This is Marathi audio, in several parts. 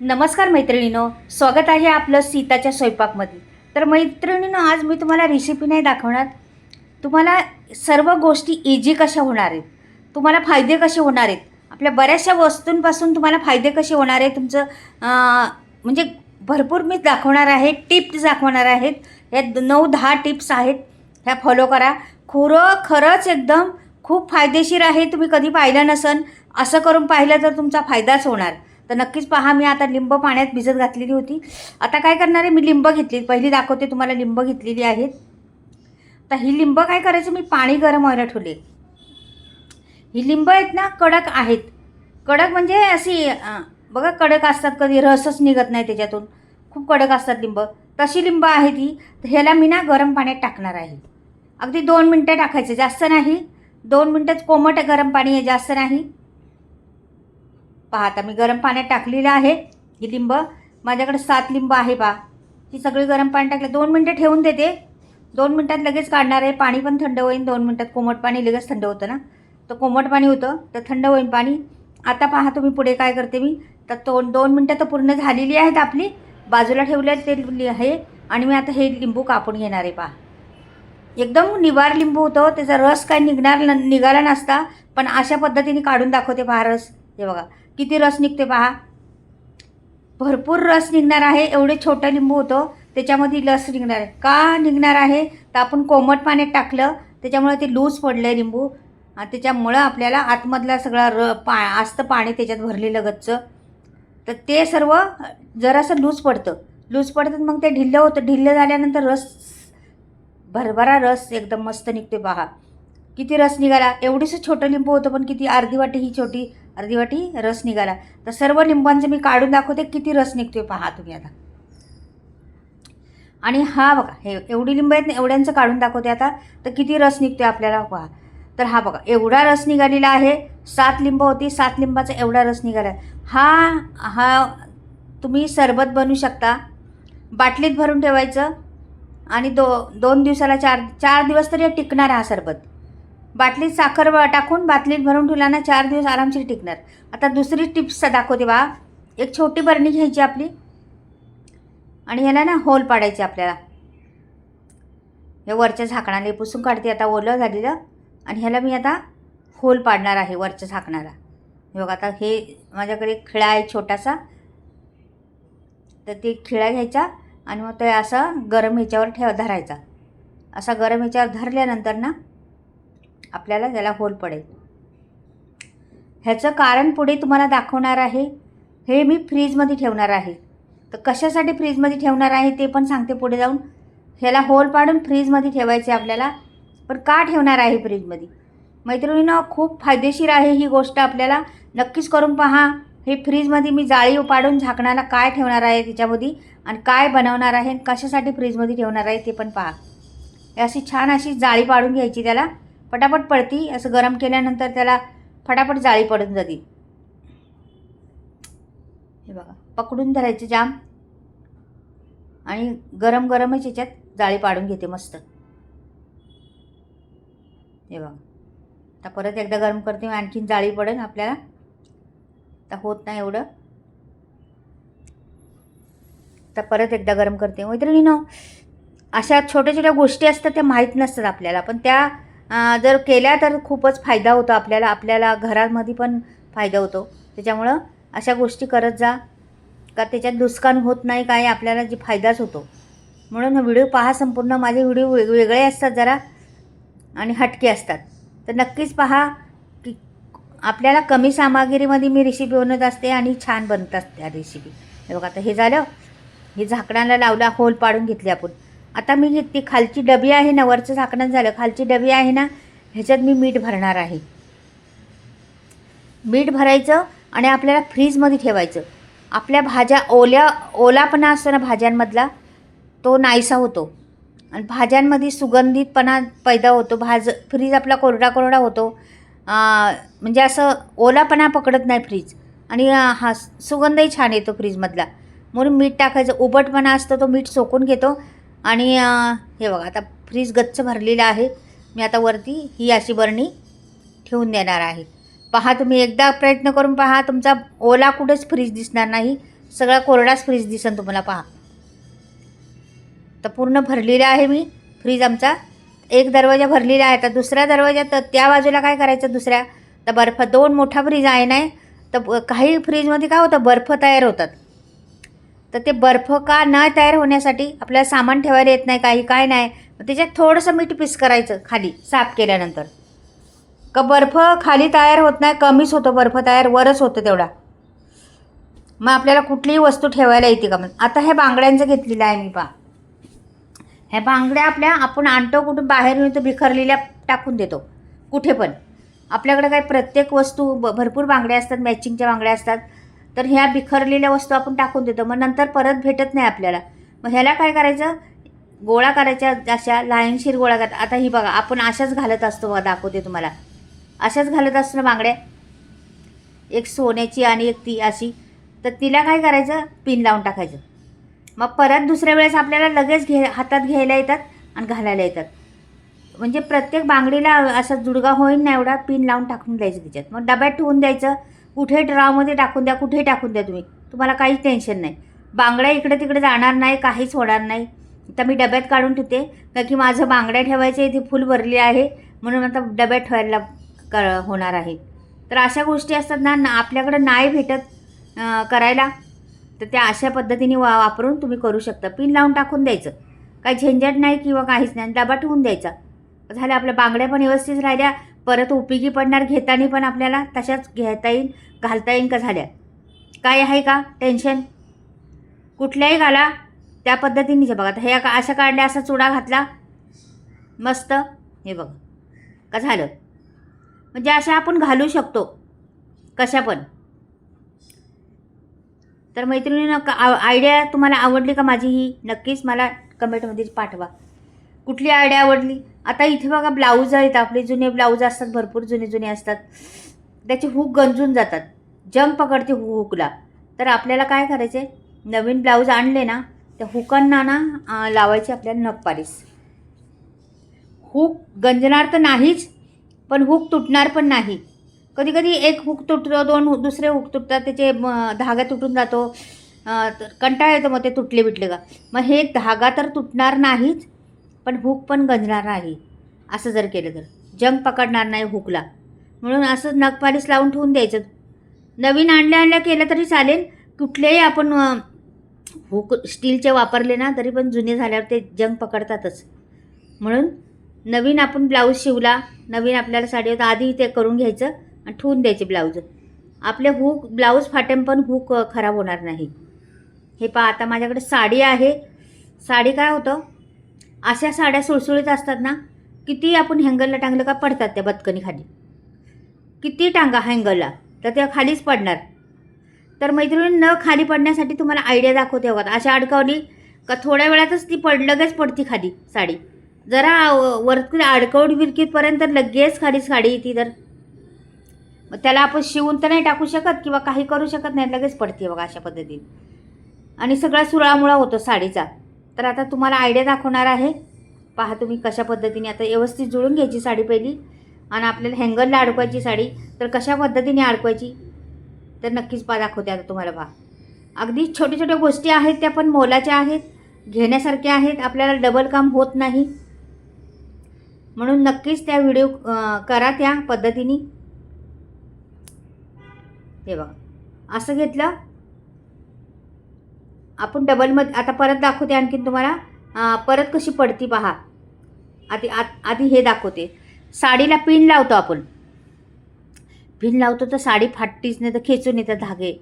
नमस्कार मैत्रिणींनो, स्वागत आहे आपलं सीताच्या स्वयंपाकमध्ये. तर मैत्रिणींनो, आज मी तुम्हाला रेसिपी नाही दाखवणार. तुम्हाला सर्व गोष्टी इझी कशा होणार आहेत, तुम्हाला फायदे कसे होणार आहेत, आपल्या बऱ्याचशा वस्तूंपासून तुम्हाला फायदे कसे होणार आहे तुमचं म्हणजे भरपूर मी दाखवणार आहे, टिप्स दाखवणार आहेत. या 9-10 टिप्स आहेत, ह्या फॉलो करा. खरंच एकदम खूप फायदेशीर आहे. तुम्ही कधी पाहिलं नसन, असं करून पाहिलं तर तुमचा फायदाच होणार. तर नक्कीच पहा. मी आता लिंब पाण्यात भिजत घातलेली होती. आता काय करणार आहे, मी लिंब घेतली, पहिली दाखवते तुम्हाला. लिंब घेतलेली आहेत. तर ही लिंब काय करायचं, मी पाणी गरम व्हायला ठेवले. ही लिंब आहेत ना, कडक आहेत. कडक म्हणजे अशी बघा, कडक असतात, कधी रसच निघत नाही त्याच्यातून, खूप कडक असतात लिंब. तशी लिंब आहे ती. तर ह्याला मी ना गरम पाण्यात टाकणार आहे. अगदी 2 मिनटं टाकायचं, जास्त नाही. 2 मिनटंच कोमट गरम पाणी आहे, जास्त नाही. पहा, आता मी गरम पाण्यात टाकलेलं आहे. ही लिंब माझ्याकडे 7 लिंब आहे पहा. ही सगळी गरम पाणी टाकलं. 2 मिनटं ठेवून देते. 2 मिनटात लगेच काढणार आहे. पाणी पण थंड होईल 2 मिनटात. कोमट पाणी लगेच थंड होतं ना, तर कोमट पाणी होतं तर थंड होईल पाणी. आता पहा तुम्ही, पुढे काय करते मी. तर 2 मिनटं तर पूर्ण झालेली आहेत आपली. बाजूला ठेवले ते आहे. आणि मी आता हे लिंबू कापून घेणार आहे पहा. एकदम निवार लिंबू होतं, त्याचा रस काय निघाला नसता, पण अशा पद्धतीने काढून दाखवते पहा रस. हे बघा किती रस निघते पहा. भरपूर रस निघणार आहे. एवढे छोटं लिंबू होतं, त्याच्यामध्ये रस निघणार आहे. का निघणार आहे, तर आपण कोमट पाण्यात टाकलं, त्याच्यामुळे ते लूज पडलं आहे लिंबू. त्याच्यामुळं आपल्याला आतमधला सगळा असतं पाणी त्याच्यात भरलेलं गच्च, तर ते सर्व जरासं लूज पडतं. मग ते ढिल्लं होतं. ढिल्लं झाल्यानंतर रस, भरभरा रस एकदम मस्त निघते पहा. किती रस निघाला. एवढीसं छोटं लिंबू होतं, पण किती, अर्धी वाटी, ही छोटी अर्धी वाटी रस निघाला. तर सर्व लिंबांचं मी काढून दाखवते किती रस निघतोय पहा तुम्ही आता. आणि हा बघा, हे एवढी लिंब आहेत ना, एवढ्यांचं काढून दाखवते आता. तर किती रस निघतोय आपल्याला पहा. तर हा बघा, एवढा रस निघालेला आहे. 7 लिंब होती, 7 लिंबाचा एवढा रस निघाला. हा तुम्ही सरबत बनवू शकता. बाटलीत भरून ठेवायचं आणि 2 दिवसाला 4 दिवस तरी टिकणार हा सरबत. बाटलीत साखर टाकून बाटलीत भरून ठेवला ना, 4 दिवस आरामशीर टिकणार. आता दुसरी टिप्स दाखवते बा. एक छोटी बरणी घ्यायची आपली आणि ह्याला ना होल पाडायचे आपल्याला. या वरच्या झाकणाला पुसून काढते आता, ओलं झालेलं. आणि ह्याला मी आता होल पाडणार आहे वरच्या झाकणाला. बघा, आता हे माझ्याकडे एक खिळा आहे छोटासा, तर ते खिळा घ्यायचा आणि मग ते असा गरम ह्याच्यावर धरायचा. असा गरम ह्याच्यावर धरल्यानंतर ना आपल्याला त्याला होल पडेल. ह्याचं कारण पुढे तुम्हाला दाखवणार आहे. हे मी फ्रीजमध्ये ठेवणार आहे. तर कशासाठी फ्रीजमध्ये ठेवणार आहे ते पण सांगते पुढे जाऊन. ह्याला होल पाडून फ्रीजमध्ये ठेवायचे आपल्याला. पण का ठेवणार आहे फ्रीजमध्ये, मैत्रिणींनो, खूप फायदेशीर आहे ही गोष्ट. आपल्याला नक्कीच करून पहा. हे फ्रीजमध्ये मी जाळी पाडून झाकणाला काय ठेवणार आहे त्याच्यामध्ये, आणि काय बनवणार आहे, कशासाठी फ्रीजमध्ये ठेवणार आहे ते पण पहा. अशी छान अशी जाळी पाडून घ्यायची. त्याला फटाफट पडती. असं गरम केल्यानंतर त्याला फटाफट जाळी पडून जाते. हे बघा, पकडून धरायचं जाम आणि गरम गरमच याच्यात जाळी पाडून घेते मस्त. हे बघा, आता परत एकदा गरम करते, आणखीन जाळी पडेल आपल्याला. आता होत नाही एवढं, तर परत एकदा गरम करते. मैत्रिणींनो, अशा छोट्या छोट्या गोष्टी असतात, त्या माहीत नसतात आपल्याला, पण त्या जर केल्या तर खूपच फायदा होतो आपल्याला. आपल्याला घरामध्ये पण फायदा होतो. त्याच्यामुळं अशा गोष्टी करत जा, का त्याच्यात नुकसान होत नाही, काय आपल्याला जी फायदाच होतो. म्हणून व्हिडिओ पहा संपूर्ण. माझे व्हिडिओ वेगळे असतात जरा आणि हटके असतात, तर नक्कीच पहा. की आपल्याला कमी सामग्रीमध्ये मी रेसिपी बनवत असते आणि छान बनत असते त्या रेसिपी. हे बघा, आता हे झालं. हे झाकणाला लावला, होल पाडून घेतली आपण. आता मी ती खालची डबी आहे ना, वरचं झाकण झालं, खालची डबी आहे ना, ह्याच्यात मी मीठ भरणार आहे. मीठ भरायचं आणि आपल्याला फ्रीजमध्ये ठेवायचं. आपल्या भाज्या ओलापणा असतो ना भाज्यांमधला, तो नाहीसा होतो आणि भाज्यांमध्ये सुगंधितपणा पैदा होतो. फ्रीज आपला कोरडा होतो. म्हणजे असं ओलापणा पकडत नाही फ्रीज, आणि हा सुगंधही छान येतो फ्रीजमधला. म्हणून मीठ टाकायचं. उबटपणा असतो तो मीठ सोकून घेतो. आणि हे बघा, आता फ्रीज गच्च भरलेलं आहे. मी आता वरती ही अशी बरणी ठेवून देणार आहे. पहा, तुम्ही एकदा प्रयत्न करून पहा. तुमचा ओला कुठेच फ्रीज दिसणार नाही. सगळा कोरडाच फ्रीज दिसन तुम्हाला पहा. तर पूर्ण भरलेला आहे मी फ्रीज आमचा. एक दरवाजा भरलेला आहे. तर दुसऱ्या दरवाजात त्या बाजूला काय करायचं दुसऱ्या, तर बर्फ 2 मोठा फ्रीज आहे नाही. तर काही फ्रीजमध्ये काय होतं, बर्फ तयार होतात. तर ते बर्फ का न तयार होण्यासाठी आपल्याला सामान ठेवायला येत नाही, काही काय नाही, त्याच्यात थोडंसं मीठ पीस करायचं खाली साफ केल्यानंतर. का बर्फ खाली तयार होत नाही, कमीच होतं बर्फ तयार, वरच होतं तेवढा. मग आपल्याला कुठलीही वस्तू ठेवायला येते का. मग आता ह्या बांगड्यांचं घेतलेलं आहे मी पहा. ह्या बांगड्या आपल्या आपण आणतो कुठून बाहेर येऊन तर बिखरलेल्या टाकून देतो कुठे पण. आपल्याकडे काय प्रत्येक वस्तू भरपूर बांगड्या असतात, मॅचिंगच्या बांगड्या असतात. तर ह्या बिखरलेल्या वस्तू आपण टाकून देतो, मग नंतर परत भेटत नाही आपल्याला. मग ह्याला काय करायचं, गोळा करायच्या, अशा लाईनशीर गोळा करतात. आता ही बघा आपण अशाच घालत असतो बघा, दाखवते तुम्हाला. अशाच घालत असतो ना बांगड्या, एक सोन्याची आणि एक ती अशी. तर तिला काय करायचं, पिन लावून टाकायचं. मग परत दुसऱ्या वेळेस आपल्याला लगेच हातात घ्यायला येतात आणि घालायला येतात. म्हणजे प्रत्येक बांगडीला असा जुडगा होईल ना एवढा पिन लावून टाकून द्यायचं त्याच्यात. मग डब्यात ठेवून द्यायचं, कुठे ड्रामध्ये टाकून द्या, कुठेही टाकून द्या तुम्ही, तुम्हाला काहीच टेन्शन नाही. बांगड्या इकडे तिकडे जाणार नाही, काहीच होणार नाही. तर मी डब्यात काढून ठेवते, कारण की माझं बांगड्या ठेवायचे इथे फुल भरली आहे, म्हणून आता डब्यात ठेवायला होणार आहे. तर अशा गोष्टी असतात ना आपल्याकडं नाही भेटत करायला, तर त्या अशा पद्धतीने वापरून तुम्ही करू शकता. पिन लावून टाकून द्यायचं, काही झंझट नाही किंवा काहीच नाही, डबा ठेवून द्यायचा. झाल्या आपल्या बांगड्या पण व्यवस्थित राहिल्या, परत उपयोगी पडणार, घेताना पण आपल्याला तशाच घेता येईल, घालता येईल का. झाल्या काय आहे का टेन्शन, कुठल्याही घाला त्या पद्धतीनेच. बघा हे अशा काढल्या, असा चुडा घातला मस्त, हे बघा का झालं. म्हणजे अशा आपण घालू शकतो कशा पण. तर मैत्रिणींनो, आयडिया तुम्हाला आवडली का माझी ही, नक्कीच मला कमेंटमध्ये पाठवा कुठली आयडिया आवडली. आता इथे बघा ब्लाऊज आहेत, आपले जुने ब्लाऊज असतात, भरपूर जुने जुने असतात, त्याचे हुक गंजून जातात, जंग पकडते हुकला. तर आपल्याला काय करायचं आहे, नवीन ब्लाऊज आणले ना त्या हुकांना ना लावायचे आपल्याला नखपालीस. हुक गंजणार तर नाहीच, पण हुक तुटणार पण नाही. कधी कधी एक हुक तुटतो, 2 दुसरे हुक तुटतात, त्याचे धागा तुटून जातो, तर कंटाळा येतो मग ते तुटले बिटले का. मग हे धागा तर तुटणार नाहीच, पण हुक पण गंजणार नाही. असं जर केलं तर जंग पकडणार नाही हुकला, म्हणून असं नखपालीस लावून ठेवून द्यायचं. नवीन आणल्या केलं तरी चालेल. कुठलेही आपण हुक स्टीलचे वापरले ना तरी पण जुने झाल्यावर ते जंग पकडतातच. म्हणून नवीन आपण ब्लाऊज शिवला, नवीन आपल्याला साडी होतं, आधी ते करून घ्यायचं आणि ठेवून द्यायचे ब्लाऊज. आपले हुक ब्लाऊज फाटेम पण हुक खराब होणार नाही. हे पहा आता माझ्याकडे साडी आहे. साडी काय होतं, अशा साड्या सुळसुळीत असतात ना, किती आपण हँगरला टांगलं का पडतात त्या बदकनी खाली. किती टांगा हँगरला तर त्या खालीच पडणार. तर मैत्रिणी न खाली पडण्यासाठी तुम्हाला आयडिया दाखवते बघा. अशा अडकवली का थोड्या वेळातच ती लगेच पडती खाली साडी. जरा वरती अडकवली बिरकीतपर्यंत लगेच खाली साडी येते. तर मग त्याला आपण शिवून तर नाही टाकू शकत किंवा काही करू शकत नाही, लगेच पडते बघा अशा पद्धतीने. आणि सगळा सुरामुळा होतो साडीचा. तर आता तुम्हाला आयडिया दाखवणार आहे, पहा तुम्ही कशा पद्धतीने. आता व्यवस्थित जुळून घ्यायची साडी पहिली, आणि आपल्याला हँगरला अडकवायची साडी. तर कशा पद्धतीने अडकवायची तर नक्कीच दाखवते आता तुम्हाला. पहा अगदी छोट्या छोट्या गोष्टी आहेत, त्या पण मोलाच्या आहेत, घेण्यासारख्या आहेत, आपल्याला डबल काम होत नाही. म्हणून नक्कीच त्या व्हिडिओ करा त्या पद्धतीने. हे बघा असं घेतलं आपण डबलमध्ये. आता परत दाखवते आणखीन तुम्हाला परत कशी पडती पहा. आधी हे दाखवते. साडीला पिन लावतो आपण, पिन लावतो तर साडी फाटतीच नाही, तर खेचून येतात धागे,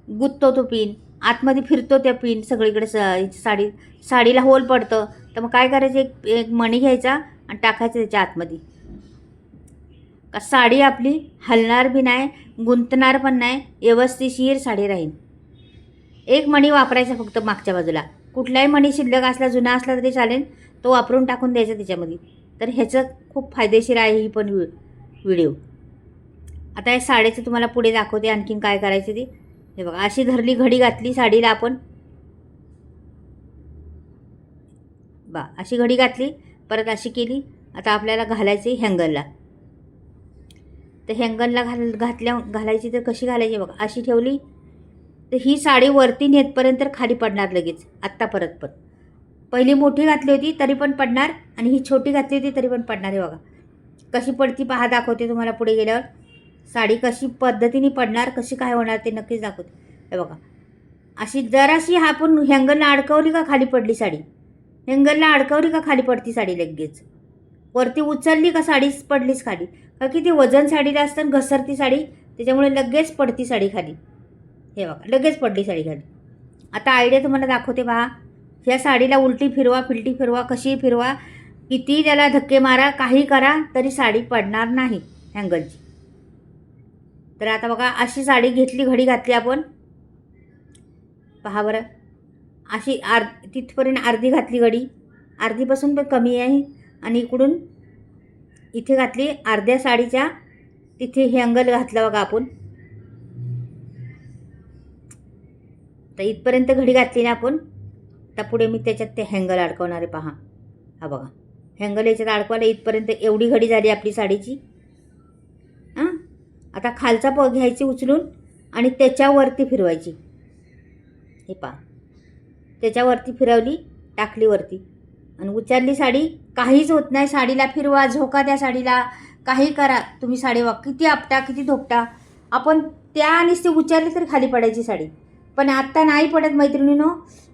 गुंततो तो पिन, आतमध्ये फिरतो त्या पिन सगळीकडे. साडीला होल पडतं. तर मग काय करायचं, एक मणी घ्यायचा आणि टाकायचं त्याच्या आतमध्ये. का साडी आपली हलणार बी नाही, गुंतणार पण नाही, व्यवस्थितशीर साडी राहील. एक मणी वापरायचा फक्त मागच्या बाजूला. कुठलाही मणी शिल्लक असला, जुना असला तरी चालेल, तो वापरून टाकून द्यायचा त्याच्यामध्ये. तर ह्याचं खूप फायदेशीर आहे ही पण व्हिडिओ. आता या साडीचं तुम्हाला पुढे दाखवते आणखीन काय करायचं ते. हे बघा अशी धरली, घडी घातली साडीला आपण, अशी घडी घातली, परत अशी केली. आता आपल्याला घालायची हँगरला. तर हँगरला घालायची तर कशी घालायची बघा. अशी ठेवली तर ही साडी वरती नेतपर्यंत खाली पडणार लगेच आत्ता परत पण. पहिली मोठी घातली होती तरी पण पडणार आणि ही छोटी घातली होती तरी पण पडणार आहे बघा. कशी पडती पहा, दाखवते तुम्हाला पुढे गेल्यावर. साडी कशी पद्धतीने पडणार, कशी काय होणार ते नक्कीच दाखवते. हे बघा, अशी जराशी आपण हँगरला अडकवली का खाली पडली साडी. हँगरला अडकवली का खाली पडती साडी लगेच. वरती उचलली का साडीच पडलीच खाली. का की ती वजन साडीला असतं, घसरती साडी, त्याच्यामुळे लगेच पडती साडी खाली. हे बघा, लगेच पडली साडी खाली. आता आयडिया तुम्हाला दाखवते पहा. ह्या साडीला उलटी फिरवा, फिलटी फिरवा, कशी फिरवा, किती त्याला धक्के मारा, काही करा तरी साडी पडणार नाही हँगलची. तर आता बघा, अशी साडी घेतली, घडी घातली आपण, पहा बरं. अशी तिथपर्यंत अर्धी घातली घडी, अर्धीपासून पण कमी आहे. आणि इकडून इथे घातली अर्ध्या साडीच्या तिथे हँगल घातला बघा आपण. तर इथपर्यंत घडी घातली ना आपण. आता पुढे मी त्याच्यात ते हँगल अडकवणार आहे पहा. हा बघा, हँगल याच्यात अडकवायला इथपर्यंत एवढी घडी झाली आपली साडीची. हां, आता खालचा घ्यायची उचलून आणि त्याच्यावरती फिरवायची. हे पहा, त्याच्यावरती फिरवली, टाकली वरती आणि उचलली साडी. काहीच होत नाही साडीला. फिरवा, झोका त्या साडीला, काही करा तुम्ही. साडी बघा किती आपटा, किती धोपटा. आपण त्या नुसती उचलली तरी खाली पडायची साडी. पण आत्ता नाही पडत मैत्रिणीनो,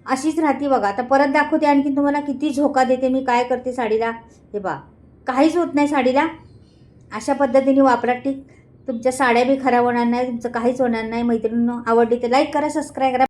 अशीच राहते बघा. आता परत दाखवते आणखी तुम्हाला किती झोका देते मी, काय करते साडीला. हे पहा, काहीच होत नाही साडीला. अशा पद्धतीने वापरा. ठीक, तुमच्या साड्या बी खराब होणार नाही, तुमचं काहीच होणार नाही. मैत्रिणींनो, आवडली तर लाईक करा, सबस्क्राईब करा.